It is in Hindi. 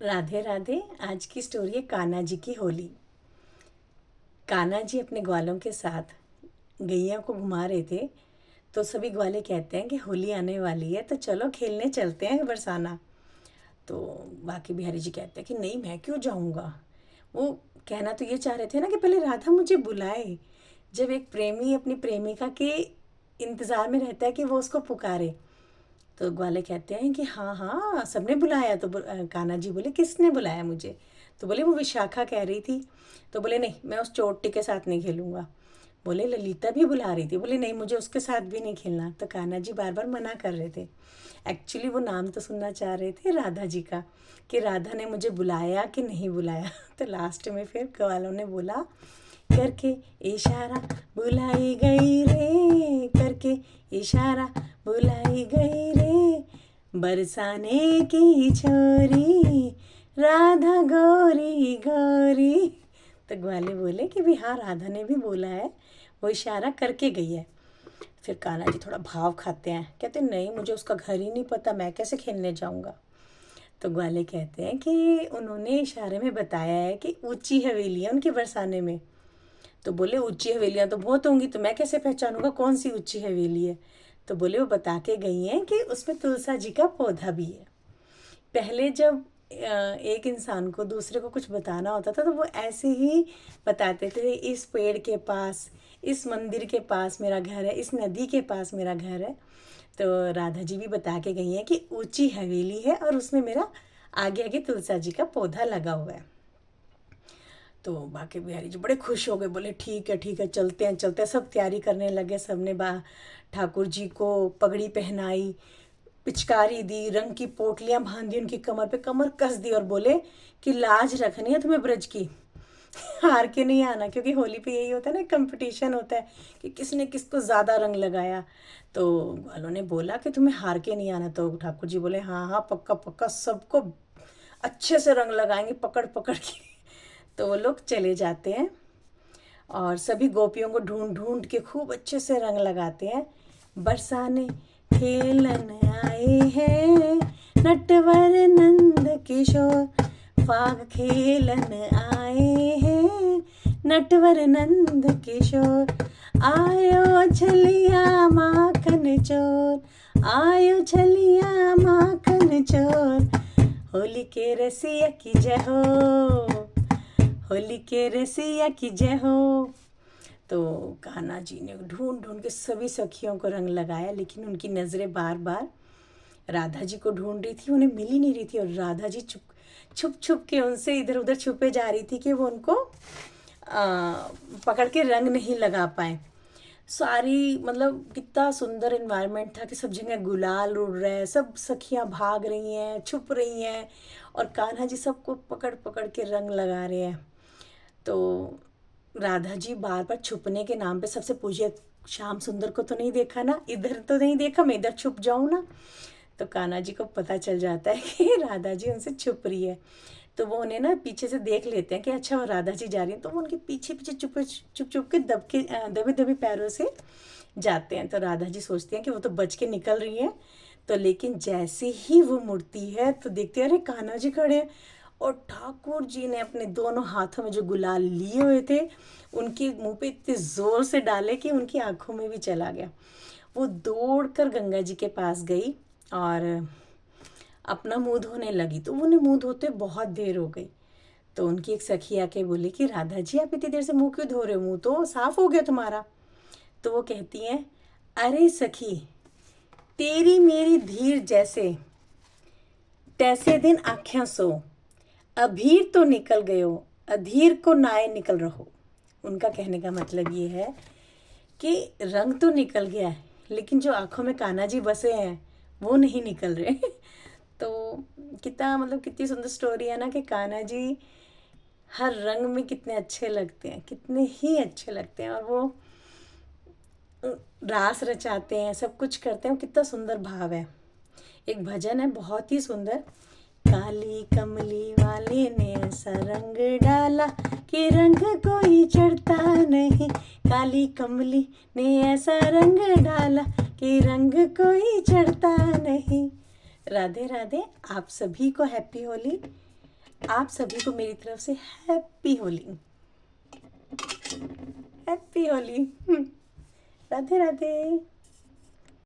राधे राधे। आज की स्टोरी है कान्हा जी की होली। कान्हा जी अपने ग्वालों के साथ गैया को घुमा रहे थे। तो सभी ग्वाले कहते हैं कि होली आने वाली है, तो चलो खेलने चलते हैं बरसाना। तो बाकी बिहारी जी कहते हैं कि नहीं, मैं क्यों जाऊंगा। वो कहना तो ये चाह रहे थे ना कि पहले राधा मुझे बुलाए। जब एक प्रेमी अपनी प्रेमिका के इंतज़ार में रहता है कि वो उसको पुकारे, तो ग्वाले कहते हैं कि हाँ हाँ सबने बुलाया। तो कान्हा जी बोले किसने बुलाया मुझे। तो बोले वो विशाखा कह रही थी। तो बोले नहीं, मैं उस चोटी के साथ नहीं खेलूंगा। बोले ललिता भी बुला रही थी। बोले नहीं, मुझे उसके साथ भी नहीं खेलना। तो कान्हा जी बार बार मना कर रहे थे। एक्चुअली वो नाम तो सुनना चाह रहे थे राधा जी का, कि राधा ने मुझे बुलाया कि नहीं बुलाया। तो लास्ट में फिर ग्वालों ने बोला करके इशारा, बुलाई गई रे करके इशारा, बुलाई गई रे बरसाने की छोरी, राधा गोरी गोरी। तो ग्वाले बोले कि भी हाँ, राधा ने भी बोला है, वो इशारा करके गई है। फिर कान्हा जी थोड़ा भाव खाते हैं, कहते नहीं, मुझे उसका घर ही नहीं पता, मैं कैसे खेलने जाऊंगा। तो ग्वाले कहते हैं कि उन्होंने इशारे में बताया है कि ऊंची हवेली है उनके बरसाने में। तो बोले ऊंची हवेलियां तो बहुत होंगी, तो मैं कैसे पहचानूंगा कौन सी ऊंची हवेली है। तो बोले वो बता के गई हैं कि उसमें तुलसा जी का पौधा भी है। पहले जब एक इंसान को दूसरे को कुछ बताना होता था तो वो ऐसे ही बताते थे, इस पेड़ के पास, इस मंदिर के पास मेरा घर है, इस नदी के पास मेरा घर है। तो राधा जी भी बता के गई हैं कि ऊंची हवेली है और उसमें मेरा आगे आगे तुलसा जी का पौधा लगा हुआ है। तो बाके बिहारी जी बड़े खुश हो गए, बोले ठीक है ठीक है, चलते हैं चलते हैं। सब तैयारी करने लगे। सबने बा ठाकुर जी को पगड़ी पहनाई, पिचकारी दी, रंग की पोटलियां बांधी उनकी कमर पे, कमर कस दी और बोले कि लाज रखनी है तुम्हें ब्रज की, हार के नहीं आना। क्योंकि होली पे यही होता है ना, कंपटीशन होता है कि किसने किसको ज़्यादा रंग लगाया। तो ग्वालों ने बोला कि तुम्हें हार के नहीं आना। तो ठाकुर जी बोले हाँ हाँ पक्का पक्का, सबको अच्छे से रंग लगाएंगे पकड़ पकड़ के। तो वो लोग चले जाते हैं और सभी गोपियों को ढूंढ ढूंढ के खूब अच्छे से रंग लगाते हैं। बरसाने खेलन आए हैं नटवर नंद किशोर, फाग खेलन आए हैं नटवर नंद किशोर, आयो छलिया माखन चोर, आयो छलिया माखन चोर, होली के रसिया की जय हो, होली के रसिया की जय हो। तो कान्हा जी ने ढूंढ ढूंढ के सभी सखियों को रंग लगाया, लेकिन उनकी नज़रें बार बार राधा जी को ढूंढ रही थी, उन्हें मिल ही नहीं रही थी। और राधा जी छुप छुप छुप के उनसे इधर उधर छुपे जा रही थी कि वो उनको पकड़ के रंग नहीं लगा पाए। सारी मतलब कितना सुंदर इन्वायरमेंट था कि सब जगह गुलाल उड़ रहा है, सब सखियां भाग रही हैं, छुप रही हैं, और कान्हा जी सबको पकड़ पकड़ के रंग लगा रहे हैं। तो राधा जी बार बार छुपने के नाम पे सबसे पूछे, श्याम सुंदर को तो नहीं देखा ना, इधर तो नहीं देखा, मैं इधर छुप जाऊं ना। तो कान्हा जी को पता चल जाता है कि राधा जी उनसे छुप रही है। तो वो उन्हें ना पीछे से देख लेते हैं कि अच्छा वो राधा जी जा रही है, तो वो उनके पीछे पीछे चुप चुप चुप के दबे दबे पैरों से जाते हैं। तो राधा जी सोचती हैं कि वो तो बच के निकल रही हैं। तो लेकिन जैसे ही वो मुड़ती है तो देखते हैं अरे कान्हा जी खड़े हैं, और ठाकुर जी ने अपने दोनों हाथों में जो गुलाल लिए हुए थे उनके मुंह पे इतने जोर से डाले कि उनकी आंखों में भी चला गया। वो दौड़कर गंगा जी के पास गई और अपना मुंह धोने लगी। तो उन्हें मुंह धोते बहुत देर हो गई। तो उनकी एक सखी आके बोली कि राधा जी आप इतनी देर से मुंह क्यों धो रहे हो, मुंह तो साफ हो गया तुम्हारा। तो वो कहती हैं, अरे सखी, तेरी मेरी धीर जैसे तैसे दिन आख्या सो, अभीर तो निकल गयो, अधीर को नाए निकल रहो। उनका कहने का मतलब ये है कि रंग तो निकल गया है, लेकिन जो आंखों में कान्हा जी बसे हैं वो नहीं निकल रहे। तो कितना मतलब कितनी सुंदर स्टोरी है ना, कि कान्हा जी हर रंग में कितने अच्छे लगते हैं, कितने ही अच्छे लगते हैं। और वो रास रचाते हैं, सब कुछ करते हैं, कितना सुंदर भाव है। एक भजन है बहुत ही सुंदर, काली कमली वाले ने ऐसा रंग डाला कि रंग कोई चढ़ता नहीं, काली कमली ने ऐसा रंग डाला कि रंग कोई चढ़ता नहीं। राधे राधे। आप सभी को हैप्पी होली। आप सभी को मेरी तरफ से हैप्पी होली। हैप्पी होली। राधे राधे।